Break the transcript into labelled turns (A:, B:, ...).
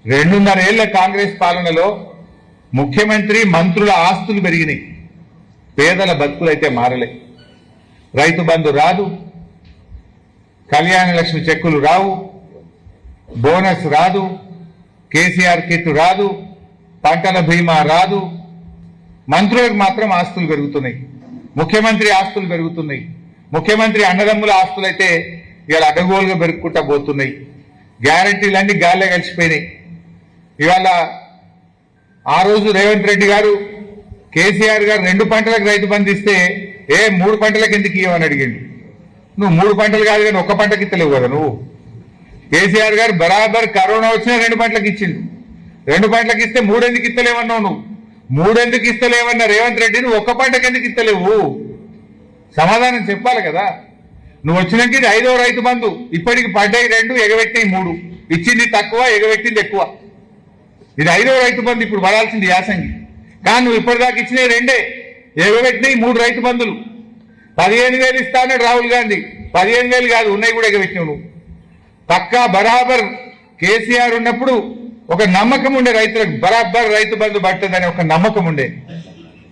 A: రెండున్నర ఏళ్ల కాంగ్రెస్ పాలనలో ముఖ్యమంత్రి మంత్రుల ఆస్తులు పెరిగినాయి, పేదల బతుకులైతే మారలే. రైతు బంధు రాదు, కళ్యాణ లక్ష్మి చెక్కులు రావు, బోనస్ రాదు, కేసీఆర్ కిట్ రాదు, పంటల బీమా రాదు. మంత్రులకు మాత్రం ఆస్తులు పెరుగుతున్నాయి, ముఖ్యమంత్రి ఆస్తులు పెరుగుతున్నాయి. ముఖ్యమంత్రి అన్నదమ్ముల ఆస్తులైతే ఇవాళ అడ్డగోలుగా పెరుగుకుంటా పోతున్నాయి. గ్యారంటీలన్నీ గాల్లో కలిసిపోయినాయి. ఇవాళ ఆ రోజు రేవంత్ రెడ్డి గారు కేసీఆర్ గారు 2 పంటలకు రైతు బంధు ఇస్తే 3 పంటలకు ఎందుకు ఇవ్వమని అడిగిండు. నువ్వు 3 పంటలు కాదు కానీ 1 పంటకి ఇస్తలేవు కదా నువ్వు. కేసీఆర్ గారు బరాబర్ కరోనా వచ్చినా 2 పంటలకు ఇచ్చిండు. 2 పంటలకు ఇస్తే 3 ఎందుకు ఇస్తలేవన్నావు నువ్వు? 3 ఎందుకు ఇస్తలేవన్న రేవంత్ రెడ్డి నువ్వు 1 పంటకి ఎందుకు ఇస్తలేవు? సమాధానం చెప్పాలి కదా. నువ్వు వచ్చినాక ఇది 5వ రైతు బంధు. ఇప్పటికి పడ్డాయి 2, ఎగబెట్టినాయి 3. ఇచ్చింది తక్కువ, ఎగబెట్టింది ఎక్కువ. ఇది 5వ రైతు బంధు ఇప్పుడు పడాల్సింది యాసంగి. కానీ నువ్వు ఇప్పటిదాకా ఇచ్చినాయి 2, ఎగబెట్టినాయి 3 రైతు బంధులు. 15,000 ఇస్తానన్నాడు రాహుల్ గాంధీ. 15,000 కాదు, ఉన్నాయి కూడా ఎగబెట్టినావు నువ్వు. పక్కా బరాబర్ కేసీఆర్ ఉన్నప్పుడు ఒక నమ్మకం ఉండే, రైతులకు బరాబర్ రైతు బంధు పడుతుందని ఒక నమ్మకం ఉండే.